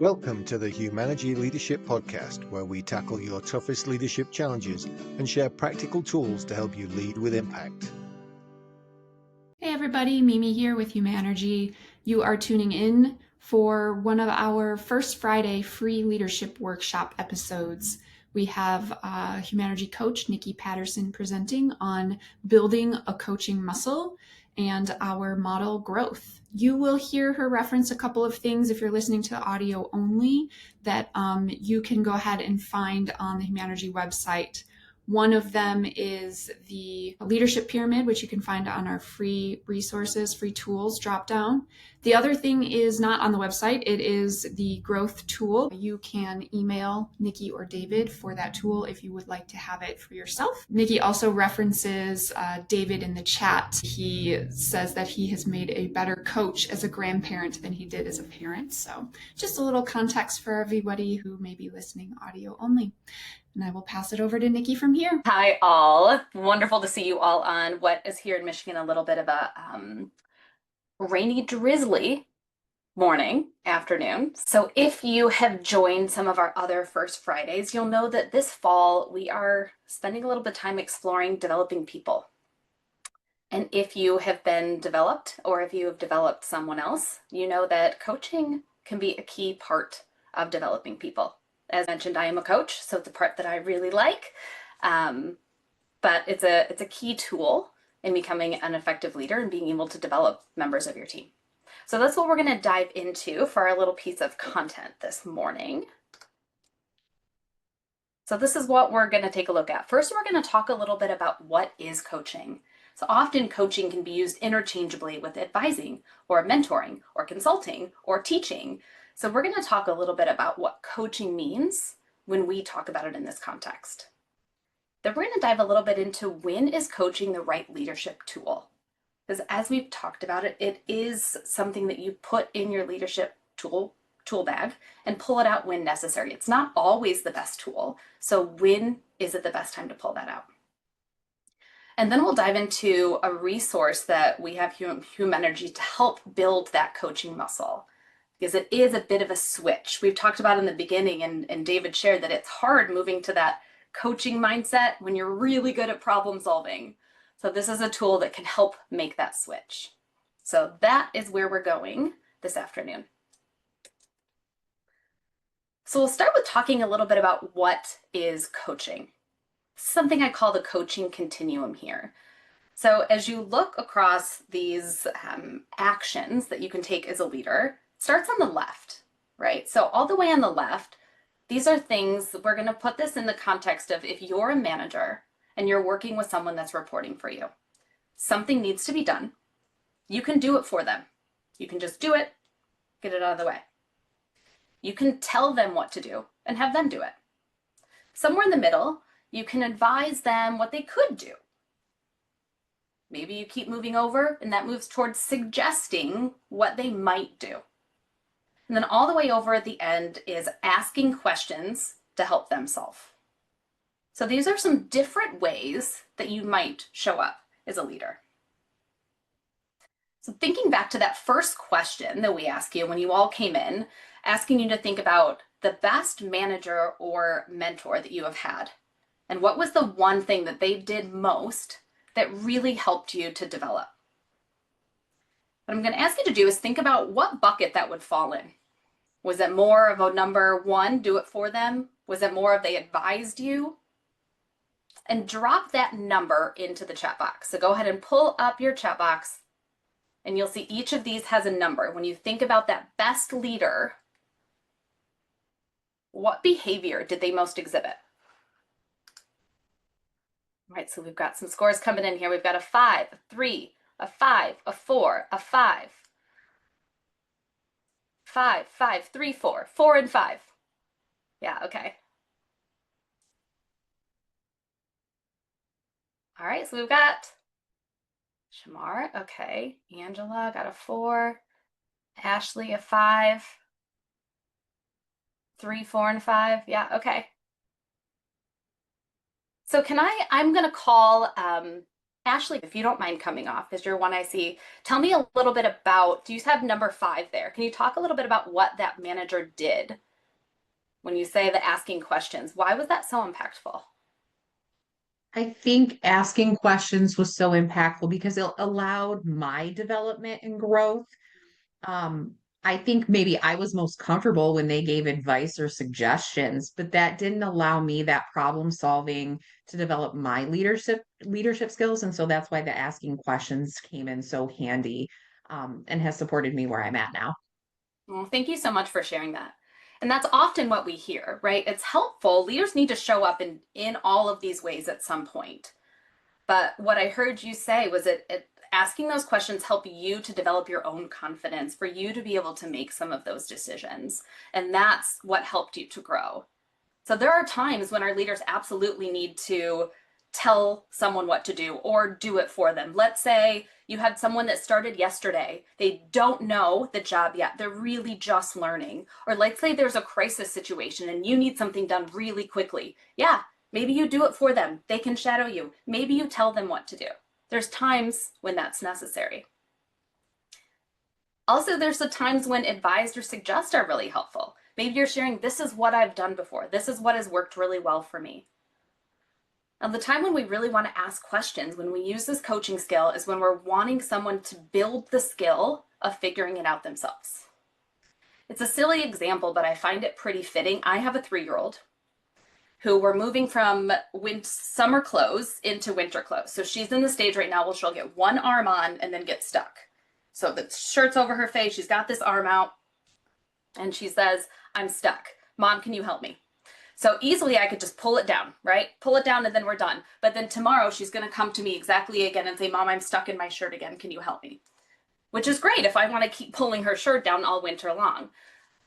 Welcome to the Humanergy Leadership Podcast, where we tackle your toughest leadership challenges and share practical tools to help you lead with impact. Hey everybody, Mimi here with Humanergy. You are tuning in for one of our First Friday free leadership workshop episodes. We have Humanergy coach Nikki Patterson presenting on building a coaching muscle and our model growth. You will hear her reference a couple of things if you're listening to audio only that you can go ahead and find on the Humanergy website. One of them is the leadership pyramid, which you can find on our free resources, free tools dropdown. The other thing is not on the website. It is the growth tool. You can email Nikki or David for that tool if you would like to have it for yourself. Nikki also references David in the chat. He says that he has made a better coach as a grandparent than he did as a parent. So just a little context for everybody who may be listening audio only. And I will pass it over to Nikki from here. Hi, all. Wonderful to see you all on what is here in Michigan a little bit of a rainy, drizzly morning, afternoon. So if you have joined some of our other First Fridays, you'll know that this fall we are spending a little bit of time exploring developing people. And if you have been developed or if you have developed someone else, you know that coaching can be a key part of developing people. As mentioned, I am a coach, so it's a part that I really like, but it's a key tool in becoming an effective leader and being able to develop members of your team. So that's what we're going to dive into for our little piece of content this morning. So this is what we're going to take a look at. First, we're going to talk a little bit about what is coaching. So often coaching can be used interchangeably with advising or mentoring or consulting or teaching. So we're going to talk a little bit about what coaching means when we talk about it in this context. Then we're going to dive a little bit into when is coaching the right leadership tool? Because as we've talked about it, it is something that you put in your leadership tool bag and pull it out when necessary. It's not always the best tool. So when is it the best time to pull that out? And then we'll dive into a resource that we have Humanergy to help build that coaching muscle. Because it is a bit of a switch. We've talked about in the beginning, and David shared that it's hard moving to that coaching mindset when you're really good at problem solving. So this is a tool that can help make that switch. So that is where we're going this afternoon. So we'll start with talking a little bit about what is coaching. Something I call the coaching continuum here. So as you look across these actions that you can take as a leader, starts on the left, right? So all the way on the left, these are things, we're going to put this in the context of if you're a manager and you're working with someone that's reporting for you, something needs to be done. You can do it for them. You can just do it, get it out of the way. You can tell them what to do and have them do it. Somewhere in the middle, you can advise them what they could do. Maybe you keep moving over and that moves towards suggesting what they might do. And then all the way over at the end is asking questions to help them solve. So these are some different ways that you might show up as a leader. So thinking back to that first question that we asked you when you all came in, asking you to think about the best manager or mentor that you have had. And what was the one thing that they did most that really helped you to develop? What I'm going to ask you to do is think about what bucket that would fall in. Was it more of a number one, do it for them? Was it more of they advised you? And drop that number into the chat box. So go ahead and pull up your chat box and you'll see each of these has a number. When you think about that best leader, what behavior did they most exhibit? All right, so we've got some scores coming in here. We've got a 5, a 3, a 5, a 4, a 5. 5, 5, 3, 4, 4 and 5. Yeah, okay. All right, so we've got Shamar, okay. Angela got a 4. Ashley a 5. 3, 4, and 5. Yeah, okay. So I'm gonna call Ashley, if you don't mind coming off, is your one I see. Tell me a little bit about, do you have number 5 there? Can you talk a little bit about what that manager did when you say the asking questions? Why was that so impactful? I think asking questions was so impactful because it allowed my development and growth. Um, I think maybe I was most comfortable when they gave advice or suggestions, but that didn't allow me that problem solving to develop my leadership skills. And so that's why the asking questions came in so handy, and has supported me where I'm at now. Well, thank you so much for sharing that. And that's often what we hear, right? It's helpful. Leaders need to show up in all of these ways at some point. But what I heard you say was asking those questions help you to develop your own confidence, for you to be able to make some of those decisions. And that's what helped you to grow. So there are times when our leaders absolutely need to tell someone what to do or do it for them. Let's say you had someone that started yesterday. They don't know the job yet. They're really just learning. Or let's say there's a crisis situation and you need something done really quickly. Yeah, maybe you do it for them. They can shadow you. Maybe you tell them what to do. There's times when that's necessary. Also, there's the times when advised or suggest are really helpful. Maybe you're sharing, this is what I've done before. This is what has worked really well for me. And the time when we really want to ask questions, when we use this coaching skill, is when we're wanting someone to build the skill of figuring it out themselves. It's a silly example, but I find it pretty fitting. I have a 3-year-old who we're moving from summer clothes into winter clothes. So she's in the stage right now where she'll get one arm on and then get stuck. So the shirt's over her face, she's got this arm out, and she says, I'm stuck. Mom, can you help me? So easily I could just pull it down, right? Pull it down and then we're done. But then tomorrow she's gonna come to me exactly again and say, Mom, I'm stuck in my shirt again, can you help me? Which is great if I wanna keep pulling her shirt down all winter long.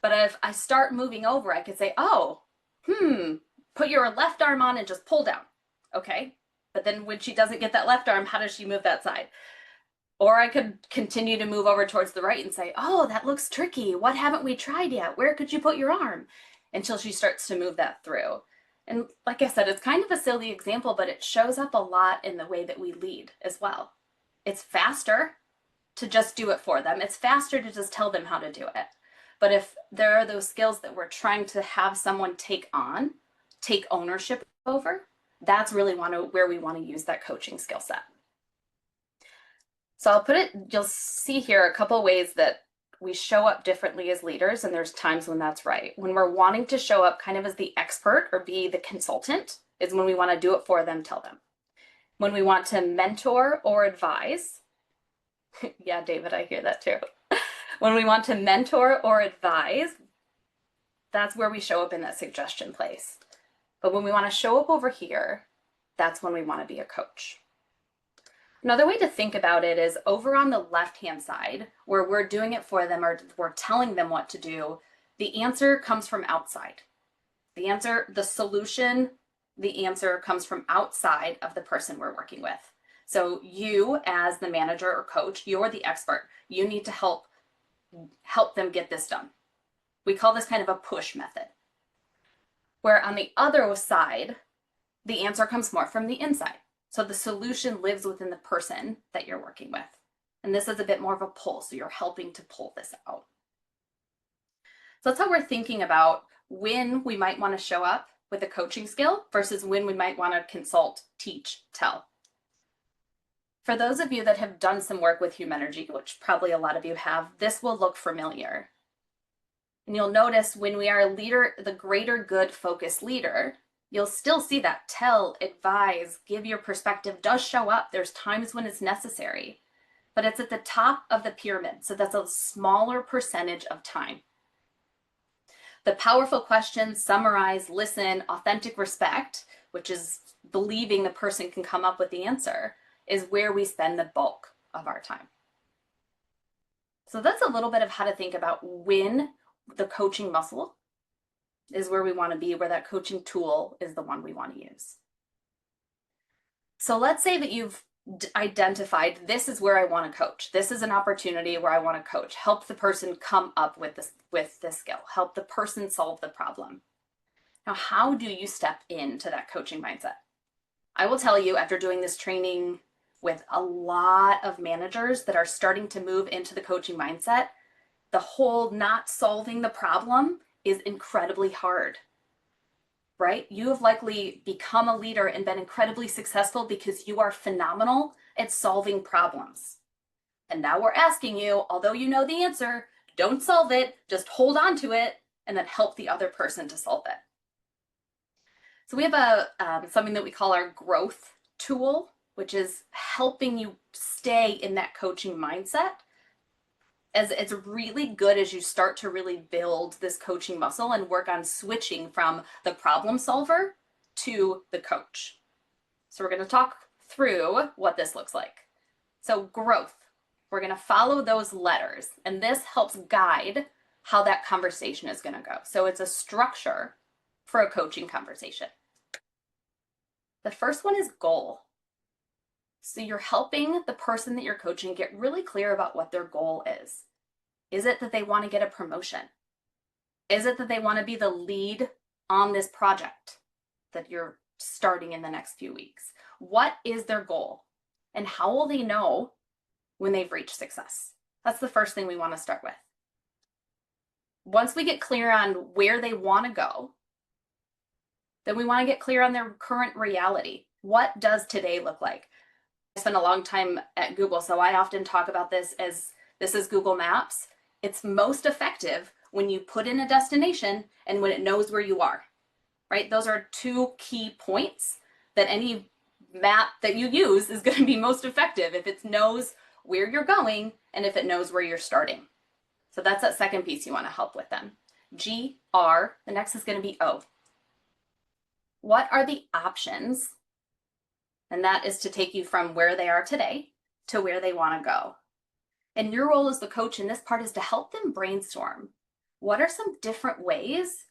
But if I start moving over, I could say, oh, put your left arm on and just pull down, okay? But then when she doesn't get that left arm, how does she move that side? Or I could continue to move over towards the right and say, oh, that looks tricky. What haven't we tried yet? Where could you put your arm? Until she starts to move that through. And like I said, it's kind of a silly example, but it shows up a lot in the way that we lead as well. It's faster to just do it for them. It's faster to just tell them how to do it. But if there are those skills that we're trying to have someone take ownership over, that's really where we want to use that coaching skill set. So I'll put it, you'll see here a couple ways that we show up differently as leaders, and there's times when that's right. When we're wanting to show up kind of as the expert or be the consultant is when we want to do it for them, tell them. When we want to mentor or advise, yeah, David, I hear that too. When we want to mentor or advise, that's where we show up in that suggestion place. But when we want to show up over here, that's when we want to be a coach. Another way to think about it is over on the left-hand side, where we're doing it for them or we're telling them what to do, the answer comes from outside. The solution, the answer comes from outside of the person we're working with. So you, as the manager or coach, you're the expert. You need to help them get this done. We call this kind of a push method. Where on the other side, the answer comes more from the inside. So the solution lives within the person that you're working with. And this is a bit more of a pull, so you're helping to pull this out. So that's how we're thinking about when we might want to show up with a coaching skill versus when we might want to consult, teach, tell. For those of you that have done some work with Humanergy, which probably a lot of you have, this will look familiar. And you'll notice when we are a leader, the greater good focused leader, you'll still see that tell, advise, give your perspective does show up. There's times when it's necessary, but it's at the top of the pyramid. So that's a smaller percentage of time. The powerful questions, summarize, listen, authentic respect, which is believing the person can come up with the answer, is where we spend the bulk of our time. So that's a little bit of how to think about when the coaching muscle is where we want to be, where that coaching tool is the one we want to use. So let's say that you've identified, this is where I want to coach. This is an opportunity where I want to coach. Help the person come up with this skill. Help the person solve the problem. Now, how do you step into that coaching mindset? I will tell you, after doing this training with a lot of managers that are starting to move into the coaching mindset, the whole not solving the problem is incredibly hard, right? You have likely become a leader and been incredibly successful because you are phenomenal at solving problems. And now we're asking you, although you know the answer, don't solve it, just hold on to it and then help the other person to solve it. So we have something that we call our growth tool, which is helping you stay in that coaching mindset. As it's really good as you start to really build this coaching muscle and work on switching from the problem solver to the coach. So we're going to talk through what this looks like. So growth, we're going to follow those letters, and this helps guide how that conversation is going to go. So it's a structure for a coaching conversation. The first one is goal. So you're helping the person that you're coaching get really clear about what their goal is. Is it that they want to get a promotion? Is it that they want to be the lead on this project that you're starting in the next few weeks? What is their goal? And how will they know when they've reached success? That's the first thing we want to start with. Once we get clear on where they want to go, then we want to get clear on their current reality. What does today look like? I spent a long time at Google, so I often talk about this is Google Maps. It's most effective when you put in a destination and when it knows where you are, right? Those are two key points that any map that you use is going to be most effective if it knows where you're going and if it knows where you're starting. So that's that second piece you want to help with them. G, R, the next is going to be O. What are the options? And that is to take you from where they are today to where they want to go. And your role as the coach in this part is to help them brainstorm. What are some different ways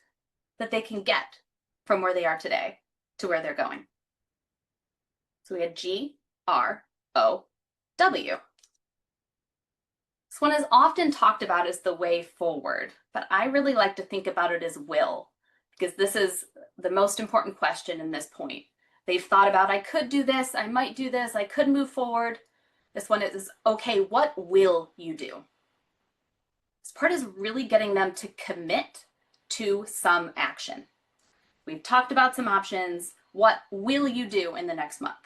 that they can get from where they are today to where they're going? So we had G, R, O, W. This one is often talked about as the way forward, but I really like to think about it as will, because this is the most important question in this point. They've thought about, I could do this, I might do this, I could move forward. This one is, okay, what will you do? This part is really getting them to commit to some action. We've talked about some options. What will you do in the next month?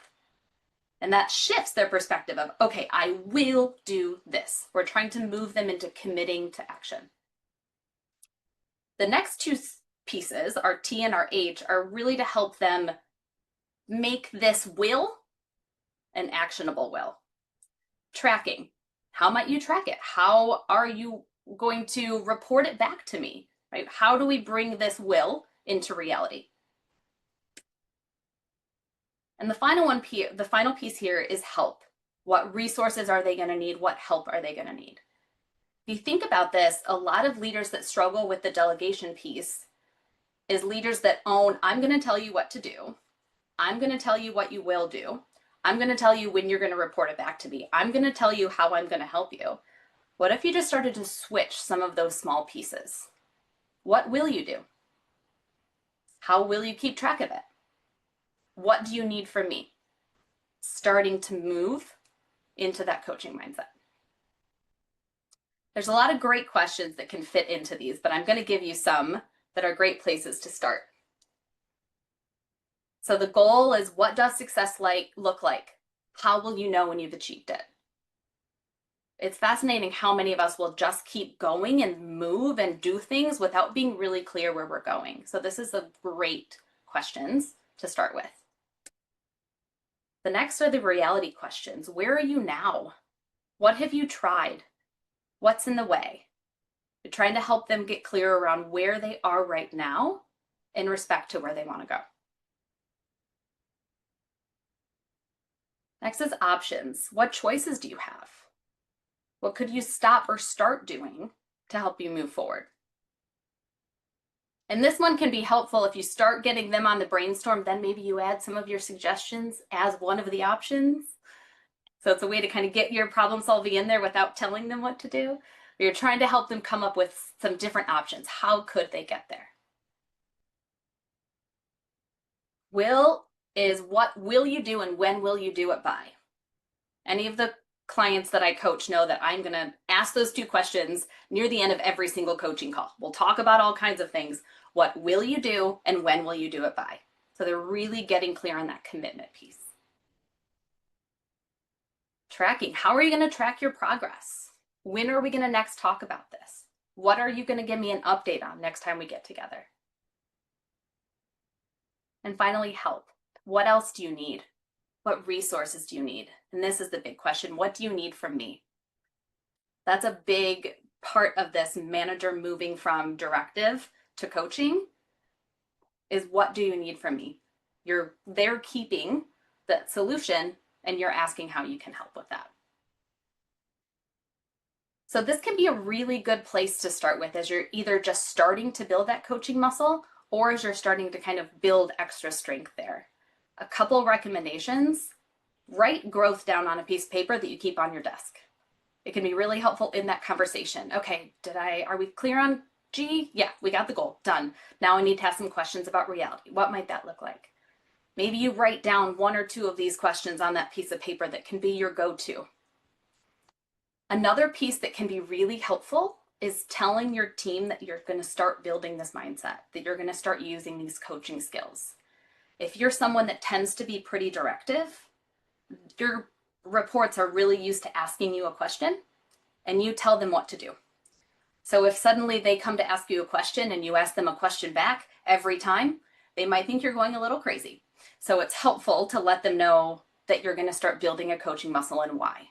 And that shifts their perspective of, okay, I will do this. We're trying to move them into committing to action. The next two pieces, our T and our H, are really to help them make this will an actionable will. Tracking. How might you track it? How are you going to report it back to me? Right? How do we bring this will into reality? And the final piece here is help. What resources are they going to need? What help are they going to need? If you think about this, a lot of leaders that struggle with the delegation piece is leaders that own, I'm going to tell you what to do. I'm going to tell you what you will do. I'm going to tell you when you're going to report it back to me. I'm going to tell you how I'm going to help you. What if you just started to switch some of those small pieces? What will you do? How will you keep track of it? What do you need from me? Starting to move into that coaching mindset. There's a lot of great questions that can fit into these, but I'm going to give you some that are great places to start. So the goal is, what does success look like? How will you know when you've achieved it? It's fascinating how many of us will just keep going and move and do things without being really clear where we're going. So this is a great questions to start with. The next are the reality questions. Where are you now? What have you tried? What's in the way? You're trying to help them get clear around where they are right now in respect to where they want to go. Next is options. What choices do you have? What could you stop or start doing to help you move forward? And this one can be helpful if you start getting them on the brainstorm, then maybe you add some of your suggestions as one of the options. So it's a way to kind of get your problem solving in there without telling them what to do. You're trying to help them come up with some different options. How could they get there? Will is, what will you do and when will you do it by? Any of the clients that I coach know that I'm going to ask those 2 questions near the end of every single coaching call. We'll talk about all kinds of things. What will you do and when will you do it by? So they're really getting clear on that commitment piece. Tracking. How are you going to track your progress? When are we going to next talk about this? What are you going to give me an update on next time we get together? And finally, help. What else do you need? What resources do you need? And this is the big question. What do you need from me? That's a big part of this manager moving from directive to coaching is what do you need from me? They're keeping the solution and you're asking how you can help with that. So this can be a really good place to start with as you're either just starting to build that coaching muscle or as you're starting to kind of build extra strength there. A couple recommendations: write growth down on a piece of paper that you keep on your desk. It can be really helpful in that conversation. Okay, are we clear on G? Yeah, we got the goal, done. Now I need to ask some questions about reality. What might that look like? Maybe you write down 1 or 2 of these questions on that piece of paper that can be your go-to. Another piece that can be really helpful is telling your team that you're going to start building this mindset, that you're going to start using these coaching skills. If you're someone that tends to be pretty directive, your reports are really used to asking you a question and you tell them what to do. So if suddenly they come to ask you a question and you ask them a question back every time, they might think you're going a little crazy. So it's helpful to let them know that you're going to start building a coaching muscle and why.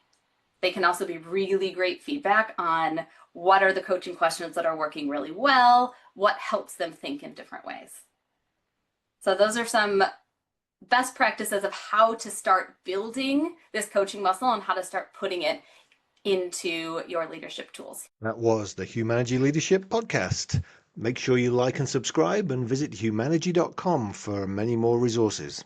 They can also be really great feedback on what are the coaching questions that are working really well, what helps them think in different ways. So those are some best practices of how to start building this coaching muscle and how to start putting it into your leadership tools. That was the Humanergy Leadership Podcast. Make sure you like and subscribe and visit humanergy.com for many more resources.